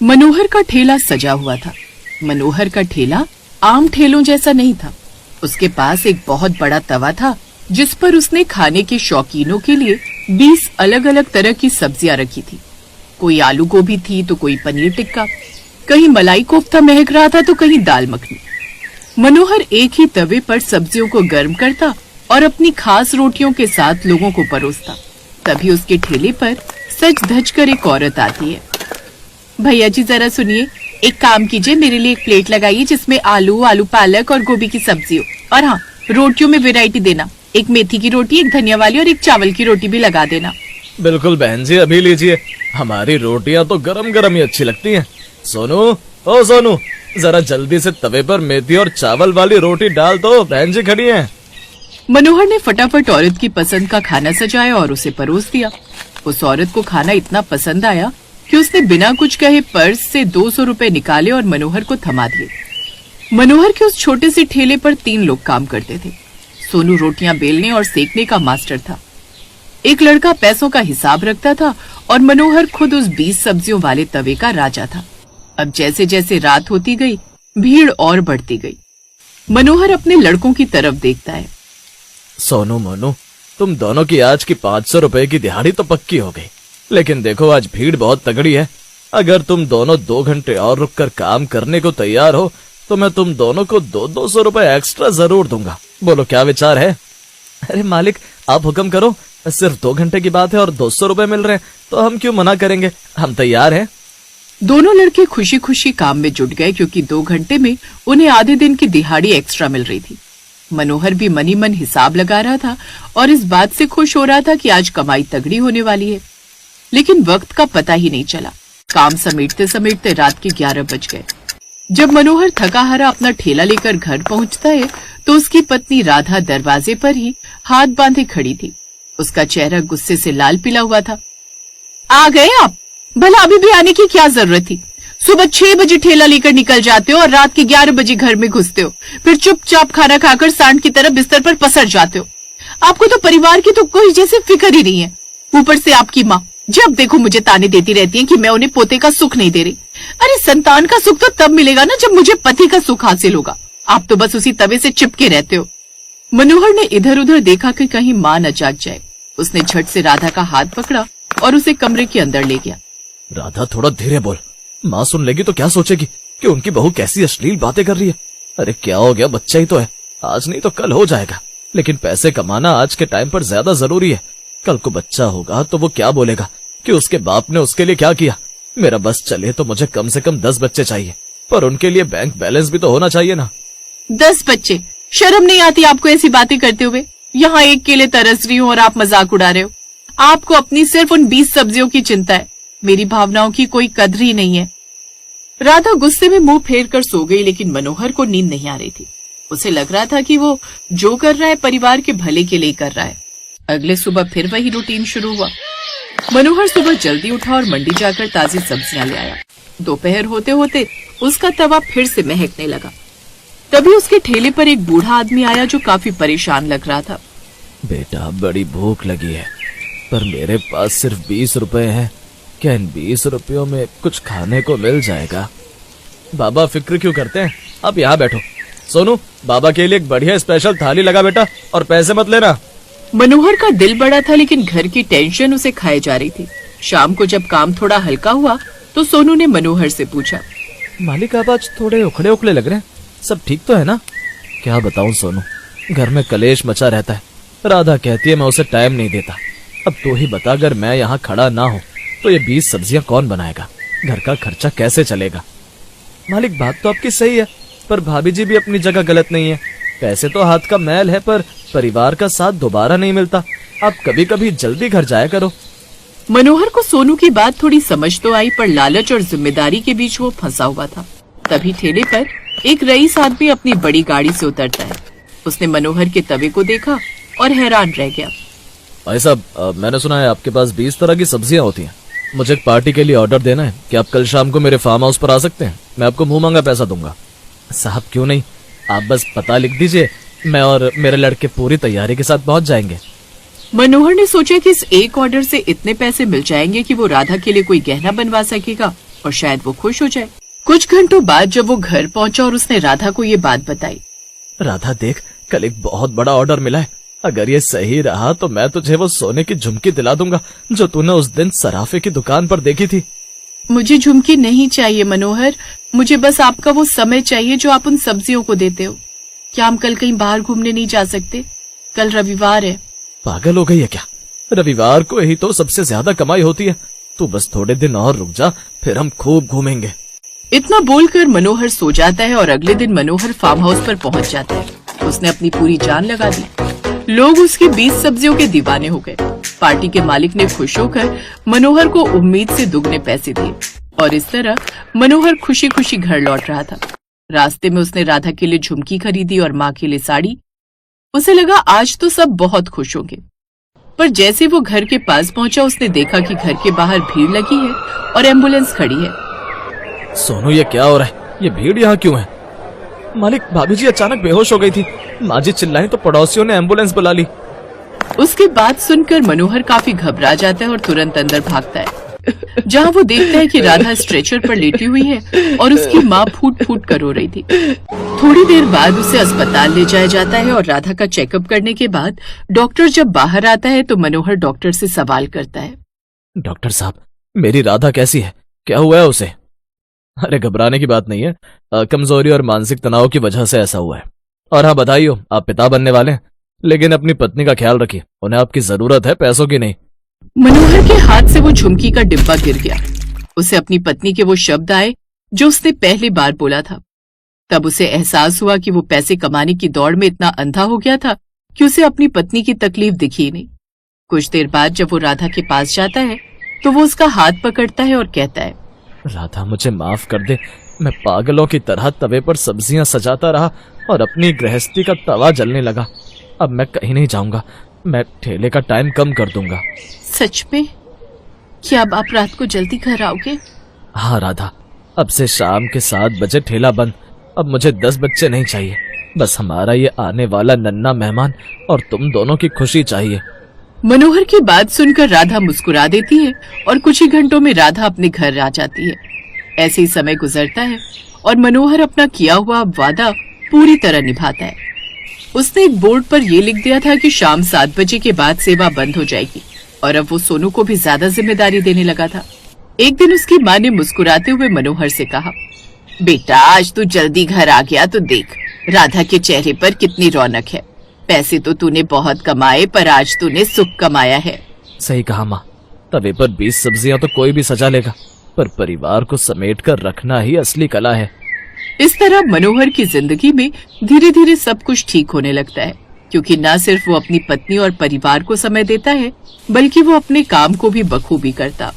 मनोहर का ठेला सजा हुआ था। मनोहर का ठेला आम ठेलों जैसा नहीं था। उसके पास एक बहुत बड़ा तवा था जिस पर उसने खाने के शौकीनों के लिए 20 अलग अलग तरह की सब्जियां रखी थी। कोई आलू गोभी थी तो कोई पनीर टिक्का, कहीं मलाई कोफ्ता महक रहा था तो कहीं दाल मखनी। मनोहर एक ही तवे पर सब्जियों को गर्म करता और अपनी खास रोटियों के साथ लोगों को परोसता। तभी उसके ठेले पर सज धज कर एक औरत आती है। भैया जी जरा सुनिए, एक काम कीजिए, मेरे लिए एक प्लेट लगाइए जिसमें आलू, आलू पालक और गोभी की सब्जी हो। और हाँ, रोटियों में वैरायटी देना, एक मेथी की रोटी, एक धनिया वाली और एक चावल की रोटी भी लगा देना। बिल्कुल बहन जी, अभी लीजिए। हमारी रोटियां तो गरम गरम ही अच्छी लगती हैं। सोनू, ओ सोनू, जरा जल्दी से तवे पर मेथी और चावल वाली रोटी डाल दो, बहन जी खड़ी हैं। मनोहर ने फटाफट औरत की पसंद का खाना सजाया और उसे परोस दिया। उस औरत को खाना इतना पसंद आया कि उसने बिना कुछ कहे पर्स से 200 रुपए निकाले और मनोहर को थमा दिए। मनोहर के उस छोटे से ठेले पर 3 लोग काम करते थे। सोनू रोटियां बेलने और सेकने का मास्टर था। एक लड़का पैसों का हिसाब रखता था और मनोहर खुद उस 20 सब्जियों वाले तवे का राजा था। अब जैसे जैसे रात होती गई, भीड़ और बढ़ती गई। मनोहर अपने लड़कों की तरफ देखता है। सोनू मोनू, तुम दोनों की आज की 500 रुपए की दिहाड़ी तो पक्की हो गई, लेकिन देखो आज भीड़ बहुत तगड़ी है। अगर तुम दोनों 2 घंटे और रुककर काम करने को तैयार हो तो मैं तुम दोनों को 200 रुपए एक्स्ट्रा जरूर दूंगा। बोलो क्या विचार है? अरे मालिक, आप हुक्म करो, सिर्फ 2 घंटे की बात है और 200 रुपए मिल रहे हैं तो हम क्यों मना करेंगे, हम तैयार हैं। दोनों लड़के खुशी खुशी काम में जुट गए क्योंकि 2 घंटे में उन्हें आधे दिन की दिहाड़ी एक्स्ट्रा मिल रही थी। मनोहर भी मनी मन हिसाब लगा रहा था और इस बात से खुश हो रहा था कि आज कमाई तगड़ी होने वाली है। लेकिन वक्त का पता ही नहीं चला। काम समेटते समेटते रात के 11 बज गए। जब मनोहर थका हारा अपना ठेला लेकर घर पहुंचता है तो उसकी पत्नी राधा दरवाजे पर ही हाथ बांधे खड़ी थी। उसका चेहरा गुस्से से लाल पीला हुआ था। आ गए आप? भला अभी भी आने की क्या जरूरत थी? सुबह 6 बजे ठेला लेकर निकल जाते हो और रात के 11 बजे घर में घुसते हो, फिर चुपचाप खाना खाकर सांड की तरह बिस्तर पर पसर जाते हो। आपको तो परिवार की तो कोई जैसे फिक्र ही नहीं है। ऊपर से आपकी माँ जब देखो मुझे ताने देती रहती है कि मैं उन्हें पोते का सुख नहीं दे रही। अरे संतान का सुख तो तब मिलेगा ना जब मुझे पति का सुख हासिल होगा। आप तो बस उसी तवे से चिपके रहते हो। मनोहर ने इधर उधर देखा कि कहीं माँ न जाग जाए। उसने झट से राधा का हाथ पकड़ा और उसे कमरे के अंदर ले गया। राधा, थोड़ा धीरे बोल, माँ सुन लेगी तो क्या सोचेगी कि उनकी बहू कैसी अश्लील बातें कर रही है। अरे क्या हो गया, बच्चा ही तो है, आज नहीं तो कल हो जाएगा। लेकिन पैसे कमाना आज के टाइम पर ज्यादा जरूरी है। कल को बच्चा होगा तो वो क्या बोलेगा कि उसके बाप ने उसके लिए क्या किया। मेरा बस चले तो मुझे कम से कम 10 बच्चे चाहिए, पर उनके लिए बैंक बैलेंस भी तो होना चाहिए ना। 10 बच्चे? शर्म नहीं आती आपको ऐसी बातें करते हुए? यहाँ एक के लिए तरस रही हूँ और आप मजाक उड़ा रहे हो। आपको अपनी सिर्फ उन 20 सब्जियों की चिंता है, मेरी भावनाओं की कोई कदर ही नहीं है। राधा गुस्से में मुंह फेर कर सो गई, लेकिन मनोहर को नींद नहीं आ रही थी। उसे लग रहा था कि वो जो कर रहा है परिवार के भले के लिए कर रहा है। अगले सुबह फिर वही रूटीन शुरू हुआ। मनोहर सुबह जल्दी उठा और मंडी जाकर ताजी सब्जियां ले आया। दोपहर होते होते उसका तवा फिर से महकने लगा। तभी उसके ठेले पर एक बूढ़ा आदमी आया जो काफी परेशान लग रहा था। बेटा, बड़ी भूख लगी है, पर मेरे पास सिर्फ 20 रुपए हैं। क्या इन 20 रुपयों में कुछ खाने को मिल जाएगा? बाबा फिक्र क्यों करते हैं, आप यहाँ बैठो। सोनू, बाबा के लिए एक बढ़िया स्पेशल थाली लगा बेटा, और पैसे मत लेना। मनोहर का दिल बड़ा था लेकिन घर की टेंशन उसे खाए जा रही थी। शाम को जब काम थोड़ा हल्का हुआ तो सोनू ने मनोहर से पूछा, मालिक आप आज थोड़े उखड़े उखड़े लग रहे हैं, सब ठीक तो है ना? क्या बताऊं सोनू, घर में कलेश मचा रहता है। राधा कहती है मैं उसे टाइम नहीं देता। अब तू ही बता, अगर मैं यहाँ खड़ा ना हूँ तो ये 20 सब्जियां कौन बनाएगा? घर का खर्चा कैसे चलेगा? मालिक बात तो आपकी सही है, पर भाभी जी भी अपनी जगह गलत नहीं है। पैसे तो हाथ का मैल है, पर परिवार का साथ दोबारा नहीं मिलता। आप कभी कभी जल्दी घर जाया करो। मनोहर को सोनू की बात थोड़ी समझ तो आई, पर लालच और जिम्मेदारी के बीच वो फंसा हुआ था। तभी ठेले पर एक रईस आदमी अपनी बड़ी गाड़ी से उतरता है। उसने मनोहर के तवे को देखा और हैरान रह गया। भाई साहब, मैंने सुना है आपके पास 20 तरह की सब्जियां होती हैं। मुझे एक पार्टी के लिए ऑर्डर देना है। क्या आप कल शाम को मेरे फार्म हाउस पर आ सकते हैं? मैं आपको मुंह मांगा पैसा दूंगा। साहब क्यों नहीं, आप बस पता लिख दीजिए, मैं और मेरे लड़के पूरी तैयारी के साथ पहुंच जाएंगे। मनोहर ने सोचा कि इस एक ऑर्डर से इतने पैसे मिल जाएंगे कि वो राधा के लिए कोई गहना बनवा सकेगा और शायद वो खुश हो जाए। कुछ घंटों बाद जब वो घर पहुंचा और उसने राधा को ये बात बताई। राधा देख, कल एक बहुत बड़ा ऑर्डर मिला है। अगर ये सही रहा तो मैं तुझे वो सोने की झुमकी दिला दूंगा जो तूने उस दिन सराफे की दुकान पर देखी थी। मुझे झुमकी नहीं चाहिए मनोहर, मुझे बस आपका वो समय चाहिए जो आप उन सब्जियों को देते हो। क्या हम कल कहीं बाहर घूमने नहीं जा सकते? कल रविवार है। पागल हो गई है क्या? रविवार को ही तो सबसे ज्यादा कमाई होती है। तू बस थोड़े दिन और रुक जा, फिर हम खूब घूमेंगे। इतना बोलकर मनोहर सो जाता है और अगले दिन मनोहर फार्म हाउस पर पहुंच जाता है। उसने अपनी पूरी जान लगा दी। लोग उसकी 20 सब्जियों के दीवाने हो गए। पार्टी के मालिक ने खुश होकर मनोहर को उम्मीद से दुगने पैसे दिए और इस तरह मनोहर खुशी खुशी घर लौट रहा था। रास्ते में उसने राधा के लिए झुमकी खरीदी और माँ के लिए साड़ी। उसे लगा आज तो सब बहुत खुश होंगे, पर जैसे वो घर के पास पहुंचा उसने देखा कि घर के बाहर भीड़ लगी है और एम्बुलेंस खड़ी है। सोनू, ये क्या हो रहा है? ये भीड़ यहाँ क्यों है? मालिक, भाभी जी अचानक बेहोश हो गई थी। माँ जी चिल्लाई तो पड़ोसियों ने एम्बुलेंस बुला ली। उसकी बात सुनकर मनोहर काफी घबरा जाता है और तुरंत अंदर भागता है, जहाँ वो देखता है कि राधा स्ट्रेचर पर लेटी हुई है और उसकी माँ फूट फूट कर रो रही थी। थोड़ी देर बाद उसे अस्पताल ले जाया जाता है और राधा का चेकअप करने के बाद डॉक्टर जब बाहर आता है तो मनोहर डॉक्टर से सवाल करता है। डॉक्टर साहब, मेरी राधा कैसी है? क्या हुआ है उसे? अरे घबराने की बात नहीं है, कमजोरी और मानसिक तनाव की वजह से ऐसा हुआ है। और हाँ, बधाई हो, आप पिता बनने वाले हैं। लेकिन अपनी पत्नी का ख्याल रखिए, उन्हें आपकी जरूरत है, पैसों की नहीं। मनोहर के हाथ से वो झुमकी का डिब्बा गिर गया। उसे अपनी पत्नी के वो शब्द आए जो उसने पहली बार बोला था। तब उसे एहसास हुआ कि वो पैसे कमाने की दौड़ में इतना अंधा हो गया था कि उसे अपनी पत्नी की तकलीफ दिखी नहीं। कुछ देर बाद जब वो राधा के पास जाता है तो वो उसका हाथ पकड़ता है और कहता है, राधा, मुझे माफ कर दे। मैं पागलों की तरह तवे पर सब्जियां सजाता रहा और अपनी गृहस्थी का तवा जलने लगा। अब मैं कहीं नहीं जाऊंगा, मैं ठेले का टाइम कम कर दूंगा। सच में? क्या अब आप रात को जल्दी घर आओगे? हाँ राधा, अब से शाम के 7 बजे ठेला बंद। अब मुझे 10 बच्चे नहीं चाहिए, बस हमारा ये आने वाला नन्हा मेहमान और तुम दोनों की खुशी चाहिए। मनोहर की बात सुनकर राधा मुस्कुरा देती है और कुछ ही घंटों में राधा अपने घर आ जाती है। ऐसे ही समय गुजरता है और मनोहर अपना किया हुआ वादा पूरी तरह निभाता है। उसने एक बोर्ड पर यह लिख दिया था कि शाम 7 बजे के बाद सेवा बंद हो जाएगी और अब वो सोनू को भी ज्यादा जिम्मेदारी देने लगा था। एक दिन उसकी माँ ने मुस्कुराते हुए मनोहर से कहा, बेटा, आज तू जल्दी घर आ गया तो देख राधा के चेहरे पर कितनी रौनक है। पैसे तो तूने बहुत कमाए, पर आज तूने सुख कमाया है। सही कहा माँ, तवे पर 20 सब्जियां तो कोई भी सजा लेगा, पर परिवार को समेट कर रखना ही असली कला है। इस तरह मनोहर की जिंदगी में धीरे धीरे सब कुछ ठीक होने लगता है, क्योंकि न सिर्फ वो अपनी पत्नी और परिवार को समय देता है, बल्कि वो अपने काम को भी बखूबी करता।